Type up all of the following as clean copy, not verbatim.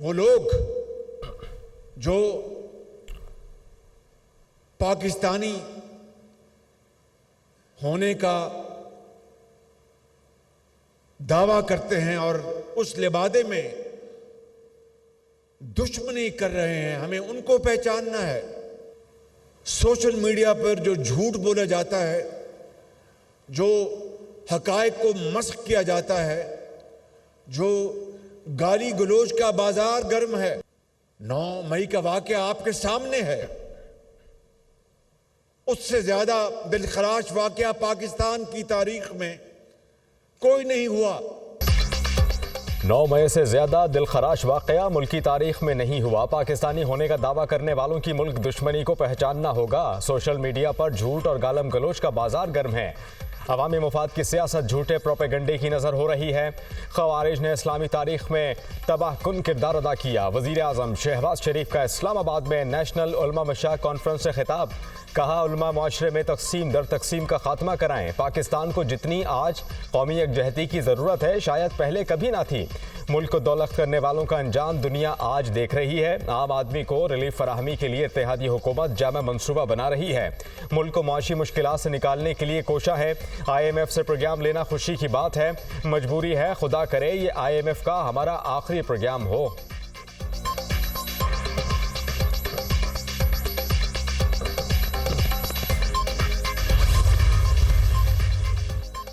वो लोग जो पाकिस्तानी होने का दावा करते हैं और उस लिबादे में दुश्मनी कर रहे हैं, हमें उनको पहचानना है। सोशल मीडिया पर जो झूठ बोला जाता है, जो हकायक को मस्ख किया जाता है, जो गाली गलोच का बाजार गर्म है, 9 मई का वाकया आपके सामने है। उससे ज्यादा दिलखराश वाकया पाकिस्तान की तारीख में कोई नहीं हुआ। 9 मई से ज्यादा दिलखराश वाकया मुल्क की तारीख में नहीं हुआ। पाकिस्तानी होने का दावा करने वालों की मुल्क दुश्मनी को पहचानना होगा। सोशल मीडिया पर झूठ और गालम गलोच का बाजार गर्म है। अवामी मुफाद की सियासत झूठे प्रोपेगंडे की नज़र हो रही है। ख़वारिज ने इस्लामी तारीख में तबाहकुन किरदार अदा किया। वज़ीर आज़म शहबाज शरीफ का इस्लामाबाद में नेशनल उलमा मशाइख कॉन्फ्रेंस से खिताब। कहा, उलमा मुआशरे में तकसीम दर तकसीम का खात्मा कराएं। पाकिस्तान को जितनी आज कौमी यकजहती की ज़रूरत है, शायद पहले कभी ना थी। मुल्क को दौलत करने वालों का अंजाम दुनिया आज देख रही है। आम आदमी को रिलीफ फराहमी के लिए इत्तेहादी हुकूमत जामा मनसूबा बना रही है। मुल्क को मुआशी मुश्किलात से निकालने के लिए कोशा है। IMF से प्रोग्राम लेना खुशी की बात है। मजबूरी है, खुदा करे ये IMF का हमारा आखिरी प्रोग्राम हो।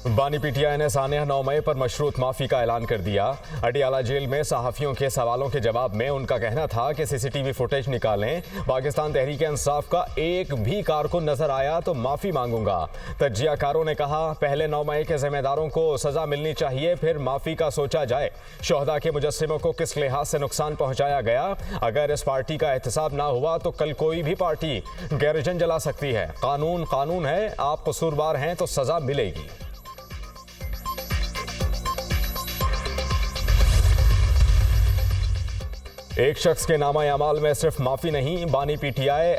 बानी PTI ने सानिया 9 मई पर मशरूत माफ़ी का ऐलान कर दिया। अडियाला जेल में सहाफ़ियों के सवालों के जवाब में उनका कहना था कि CCTV फुटेज निकालें। पाकिस्तान तहरीक इंसाफ का एक भी कारकुन नजर आया तो माफ़ी मांगूंगा। तज्जियाकारों ने कहा, पहले 9 मई के जिम्मेदारों को सज़ा मिलनी चाहिए, फिर माफ़ी का सोचा जाए। शोहदा के मुजस्सिमों को किस लिहाज से नुकसान पहुँचाया गया? अगर इस पार्टी का एहतसाब ना हुआ तो कल कोई भी पार्टी गैरजन जला सकती है। कानून कानून है, आप कसूरवार हैं तो सज़ा मिलेगी। एक शख्स के नामा अमाल में सिर्फ माफ़ी नहीं, बानी PTI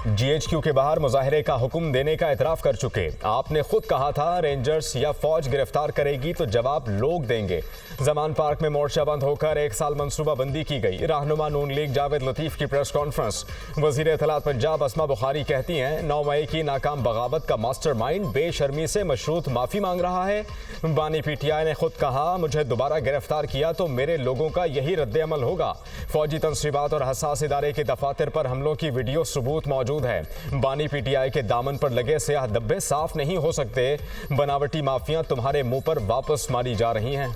GHQ के बाहर मुजाहरे का हुक्म देने का इतराफ़ कर चुके। आपने खुद कहा था रेंजर्स या फौज गिरफ्तार करेगी तो जवाब लोग देंगे। जमान पार्क में मोर्चा बंद होकर 1 साल मनसूबा बंदी की गई। रहनुमा नून लीग जावेद लतीफ़ की प्रेस कॉन्फ्रेंस। वज़ीर इत्तलात पंजाब अस्मा बुखारी कहती हैं, 9 मई की नाकाम बगावत का मास्टरमाइंड बेशर्मी से मशरूत माफ़ी मांग रहा है। बानी PTI ने खुद कहा, मुझे दोबारा गिरफ्तार किया तो मेरे लोगों का यही रद्द अमल होगा। फौजी तंसीबात और हसास इदारे के दफातर पर हमलों की वीडियो सबूत मौजूद है। बानी PTI के दामन पर लगे स्याह धब्बे साफ नहीं हो सकते। बनावटी माफियां तुम्हारे मुंह पर वापस मारी जा रही हैं।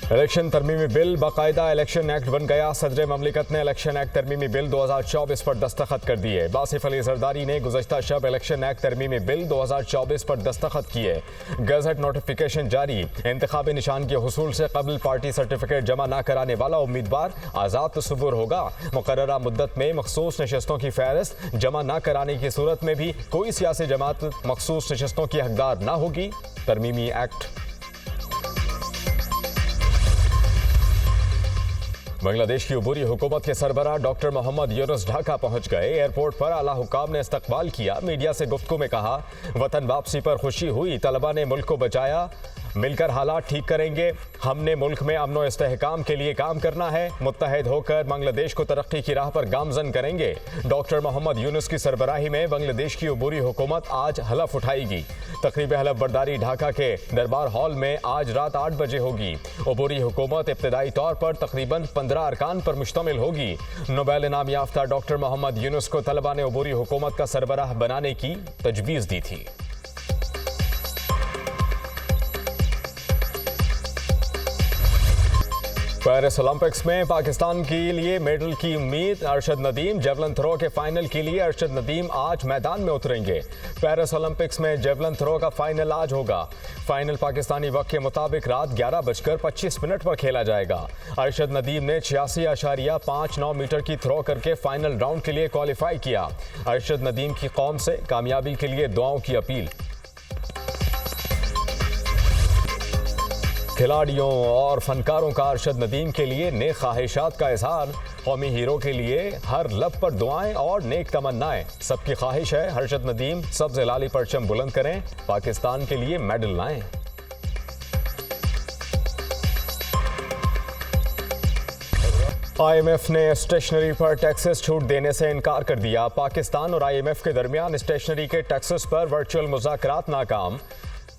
इलेक्शन तरमीमी बिल बाकायदा इलेक्शन एक्ट बन गया। सदर ममलिकत ने इलेक्शन एक्ट तरमीमी बिल 2024 पर दस्तखत कर दिए। बासिफ अली जरदारी ने गुज़श्ता शब इलेक्शन एक्ट तरमीमी बिल 2024 पर दस्तखत किए। गज़ट नोटिफिकेशन जारी। इंतखाबी निशान के हुसूल से कबल पार्टी सर्टिफिकेट जमा न कराने वाला उम्मीदवार आज़ाद तस्वुर होगा। मुकर्ररा मुद्दत में मखसूस नशस्तों की फहरिस्त जमा न कराने की सूरत में भी कोई सियासी जमात मखसूस नशस्तों की हकदार न होगी। तरमीमी एक्ट। बांग्लादेश की अबूरी हुकूमत के सरबराह डॉक्टर मोहम्मद यूनुस ढाका पहुंच गए। एयरपोर्ट पर आला हुकाम ने इस्तकबाल किया। मीडिया से गुफ्तगू में कहा, वतन वापसी पर खुशी हुई, तलबा ने मुल्क को बचाया, मिलकर हालात ठीक करेंगे। हमने मुल्क में अमन व इस्तेहकाम के लिए काम करना है। मुत्तहिद होकर बांग्लादेश को तरक्की की राह पर गामजन करेंगे। डॉक्टर मोहम्मद यूनुस की सरबराही में बांग्लादेश की अबूरी हुकूमत आज हलफ उठाएगी। तकरीब हलफ बर्दारी ढाका के दरबार हॉल में आज रात 8 बजे होगी। अबूरी हुकूमत इब्तदाई तौर पर तकरीबन 15 अरकान पर मुश्तमिल होगी। नोबेल इनाम याफ्ता डॉक्टर मोहम्मद यूनुस को तलबा ने अबूरी हुकूमत का सरबराह बनाने की तजवीज़ दी थी। पेरिस ओलंपिक्स में पाकिस्तान के लिए मेडल की उम्मीद। अरशद नदीम जेवलिन थ्रो के फाइनल के लिए अरशद नदीम आज मैदान में उतरेंगे। पेरिस ओलंपिक्स में जेवलिन थ्रो का फाइनल आज होगा। फाइनल पाकिस्तानी वक्त के मुताबिक रात 11:25 पर खेला जाएगा। अरशद नदीम ने 86.59 मीटर की थ्रो करके फाइनल राउंड के लिए क्वालिफाई किया। अरशद नदीम की कौम से कामयाबी के लिए दुआओं की अपील। खिलाड़ियों और फनकारों का अरशद नदीम के लिए नेक ख्वाहिशात का इजहार। कौमी हीरो के लिए हर लब पर दुआएं और नेक तमन्नाएं। सबकी ख्वाहिश है अरशद नदीम सब्ज़ लाली परचम बुलंद करें, पाकिस्तान के लिए मेडल लाएं। IMF ने स्टेशनरी पर टैक्सेस छूट देने से इनकार कर दिया। पाकिस्तान और IMF के दरमियान स्टेशनरी के टैक्सेस पर वर्चुअल मुज़ाकरात नाकाम।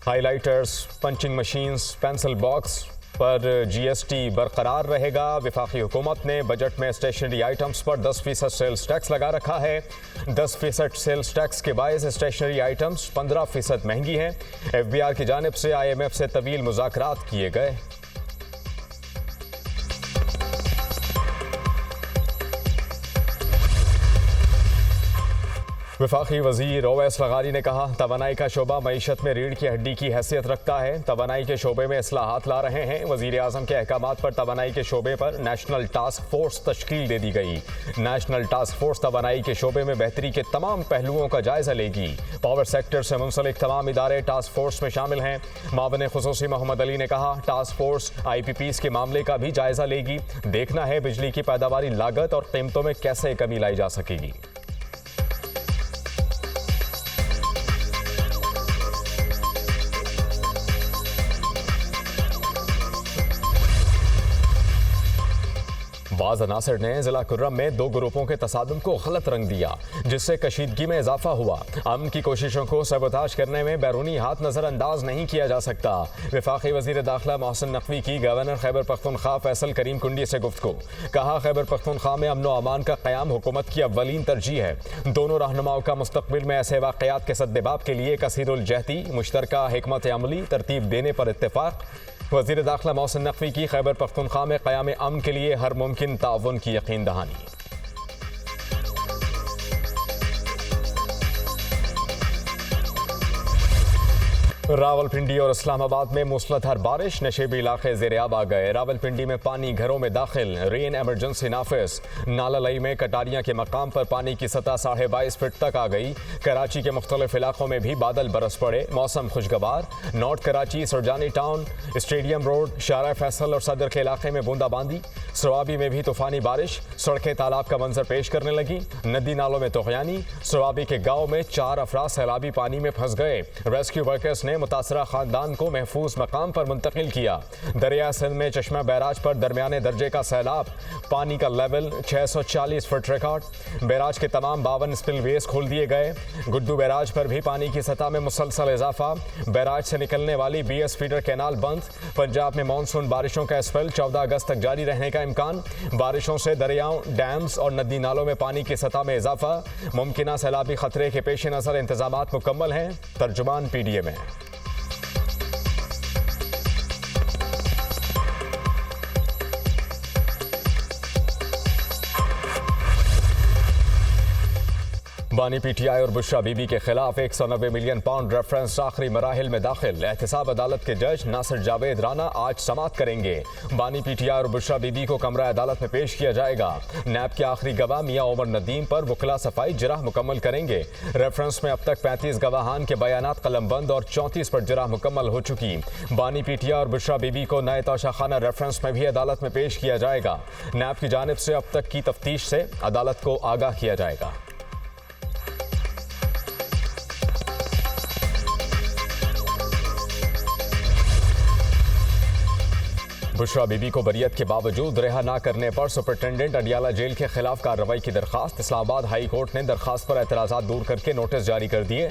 Highlighters, punching machines, pencil box पर GST बरकरार रहेगा। वफाकी हुकूमत ने बजट में स्टेशनरी आइटम्स पर 10% सेल्स टैक्स लगा रखा है। 10% सेल्स टैक्स के बायस स्टेशनरी आइटम्स 15% महंगी हैं। FBR की जानिब से IMF से तवील मुज़ाकरात किए गए। वफाकी वजीर ओवैस लगारी ने कहा, तवानाई का शोबा मईशत में रीढ़ की हड्डी की हैसियत रखता है। तवानाई के शोबे में इस्लाहात ला रहे हैं। वजीर आजम के अहकामात पर तवानाई के शोबे पर नेशनल टास्क फोर्स तश्कील दे दी गई। नेशनल टास्क फोर्स तवानाई के शोबे में बेहतरी के तमाम पहलुओं का जायजा लेगी। पावर सेक्टर से मुंसलिक तमाम इदारे टास्क फोर्स में शामिल हैं। मावन खुसूसी मोहम्मद अली ने कहा, टास्क फोर्स IPPs के मामले का भी जायजा लेगी। देखना है बिजली की पैदावारी लागत और कीमतों में कैसे कमी लाई जा सकेगी। बाज़ अनासर ने जिला कुर्रम में 2 ग्रुपों के तसादुम को गलत रंग दिया, जिससे कशीदगी में इजाफा हुआ। अमन की कोशिशों को सबोताज करने में बैरूनी हाथ नजरअंदाज नहीं किया जा सकता। वफाकी वजीर दाखिला मोहसिन नकवी की गवर्नर खैबर पख्तूनख्वा फैसल करीम कुंडी से गुफ्तगू। कहा, खैबर पख्तूनख्वा में अमन व अमान का क़याम हुकूमत की अव्वलीन तरजीह है। दोनों रहनुमाओं का मुस्तकबिल में ऐसे वाक़यात के सद्देबाब के लिए कसीरुल जहती मुश्तरका हिकमत अमली तरतीब देने पर इत्तेफाक। वज़ीर दाखिला मोहसिन नकवी की खैबर पख्तूनख्वा में क़याम अमन के लिए हर मुमकिन ताउन की यकीन दहानी। रावलपिंडी और इस्लामाबाद में मूसलाधार बारिश, नशेबी इलाके ज़ेर-ए-आब आ गए। रावलपिंडी में पानी घरों में दाखिल, रेन एमरजेंसी नाफिज। नालालई में कटारियां के मकाम पर पानी की सतह 22.5 फीट तक आ गई। कराची के मुख्तलिफ इलाकों में भी बादल बरस पड़े, मौसम खुशगवार। North Karachi, Surjani town, stadium road, Shahrah Faisal और सदर के इलाके में बूंदाबांदी। सवाबी में भी तूफानी बारिश, सड़कें तालाब का मंजर पेश करने लगी। नदी नालों में तोग़यानी। सवाबी के गाँव में 4 अफराद सैलाबी पानी में फंस गए। रेस्क्यू वर्कर्स ने मुतासरा खानदान को महफूज मकाम पर मुंतकिल किया। दरिया सिंध में चश्मा बैराज पर दरमियाने दर्जे का सैलाब, पानी का लेवल 640 फुट रिकॉर्ड। बैराज के तमाम 52 स्पिलवेज खोल दिए गए। गुड्डू बैराज पर भी पानी की सतह में मुसलसल इजाफा। बैराज से निकलने वाली BS फीडर कैनाल बंद। पंजाब में मानसून बारिशों का स्पेल 14 अगस्त तक जारी रहने का इम्कान। बारिशों से दरियाओं, डैम्स और नदी नालों में पानी की सतह में इजाफा। मुमकिना सैलाबी खतरे के पेश नज़र इंतजामात मुकम्मल हैं। तर्जुमान PDA में। बानी PTI और बुशरा बीबी के खिलाफ 190 मिलियन पाउंड रेफरेंस आखिरी मराहिल में दाखिल। एहतसाब अदालत के जज नासिर जावेद राना आज समाअत करेंगे। बानी PTI और बुशरा बीबी को कमरा अदालत में पेश किया जाएगा। नैब के आखिरी गवाह मियां उमर नदीम पर वकला सफाई जराह मुकम्मल करेंगे। रेफरेंस में अब तक 35 गवाहान के बयानात कलमबंद और 34 पर जराह मुकम्मल हो चुकी। बानी PTI और बुशरा बीबी को नए तोशाखाना रेफरेंस में भी अदालत में पेश किया जाएगा। नैब की जानिब से अब तक की तफ्तीश से अदालत को आगाह किया जाएगा। बुशरा बीबी को बरियत के बावजूद रिहा न करने पर सुपरिटेंडेंट अडियाला जेल के खिलाफ कार्रवाई की दरखास्त। इस्लामाबाद हाई कोर्ट ने दरखास्त पर एतराज़ात दूर करके नोटिस जारी कर दिए।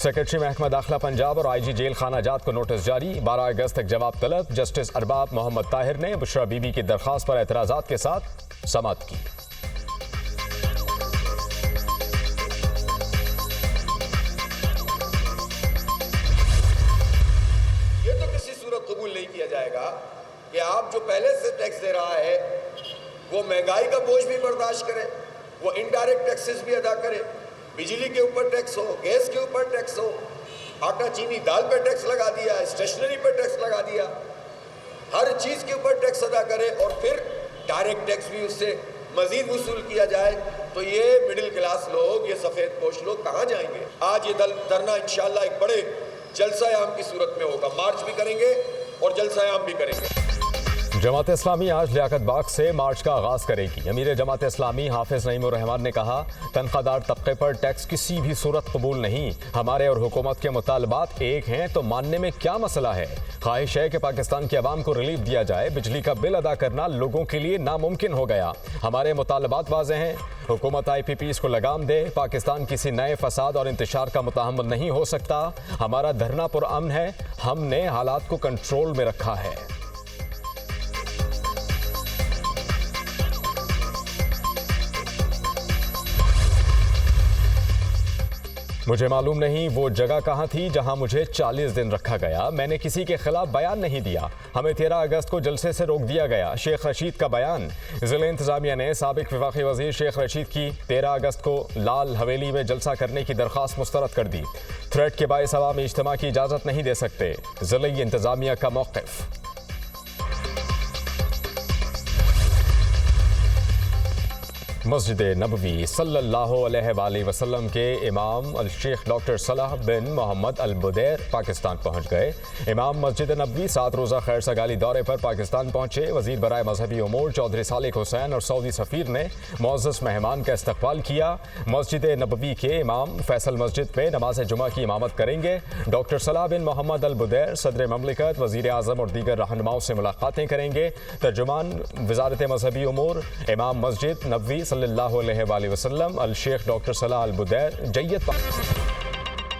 सेक्रेटरी महकमा दाखिला पंजाब और IG जेल खाना जात को नोटिस जारी। 12 अगस्त तक जवाब तलब। जस्टिस अरबाब मोहम्मद ताहिर ने बुशरा बीबी की दरखास्त पर एतराज़ात के साथ समाअत की। ये तो किसी सूरत कबूल नहीं किया जाएगा कि आप जो पहले से टैक्स दे रहा है वो महंगाई का बोझ भी बर्दाश्त करे, वो इनडायरेक्ट टैक्सेस भी अदा करे। बिजली के ऊपर टैक्स हो, गैस के ऊपर टैक्स हो, आटा चीनी दाल पे टैक्स लगा दिया, स्टेशनरी पे टैक्स लगा दिया, हर चीज़ के ऊपर टैक्स अदा करे और फिर डायरेक्ट टैक्स भी उससे मजीद वसूल किया जाए। तो ये मिडिल क्लास लोग, ये सफ़ेद पोश लोग कहाँ जाएंगे? आज ये धरना इंशाल्लाह एक बड़े जलसा आम की सूरत में होगा। मार्च भी करेंगे और जलसा आम भी करेंगे। जमात इस्लामी आज लियाकत बाग से मार्च का आगाज करेगी। अमीर जमात इस्लामी हाफिज नईमुर रहमान ने कहा, तनख्वाहदार तबके पर टैक्स किसी भी सूरत कबूल नहीं। हमारे और हुकूमत के मुतालबात एक हैं तो मानने में क्या मसला है। ख्वाहिश है कि पाकिस्तान की आवाम को रिलीफ दिया जाए। बिजली का बिल अदा करना लोगों के लिए नामुमकिन हो गया। हमारे मुतालबात वाज़ेह हैं। हुकूमत IPPs को लगाम दे। पाकिस्तान किसी नए फसाद और इंतशार का मुतहम्मिल नहीं हो सकता। हमारा धरना पुरअमन है। हमने हालात को कंट्रोल में रखा है। मुझे मालूम नहीं वो जगह कहाँ थी जहाँ मुझे 40 दिन रखा गया। मैंने किसी के खिलाफ बयान नहीं दिया। हमें 13 अगस्त को जलसे से रोक दिया गया। शेख रशीद का बयान। ज़िला इंतज़ामिया ने साबिक वफाकी वज़ीर शेख रशीद की 13 अगस्त को लाल हवेली में जलसा करने की दरख्वास्त मुस्तरद कर दी। थ्रेट के बायस अवामी इज्तिमा की इजाज़त नहीं दे सकते। ज़िला इंतज़ामिया का मौक़िफ़। मस्जिद नबवी सल्लल्लाहु अलैहि वसल्लम के इमाम अल शेख डॉक्टर सलाह बिन मोहम्मद अल बुदैर पाकिस्तान पहुंच गए। इमाम मस्जिद नबवी 7 रोज़ा खैर सगाली दौरे पर पाकिस्तान पहुंचे। वज़ीर बराए मजहबी उमूर चौधरी सालिक हुसैन और सऊदी सफ़ीर ने मुअज़्ज़ज़ मेहमान का इस्तकबाल किया। मस्जिद नबवी के इमाम फैसल मस्जिद में नमाज जुमा की इमामत करेंगे। डॉक्टर सलाह बिन मोहम्मद अल बुदैर सदर ममलिकत, वज़ीर आज़म और दीगर रहनुमाओं से मुलाकातें करेंगे। तर्जुमान वज़ारत मजहबी उमूर इमाम मस्जिद नबवी सल्लल्लाहु अलैहि वसल्लम अल शेख डॉक्टर सलाह अल बुदैर जय्यद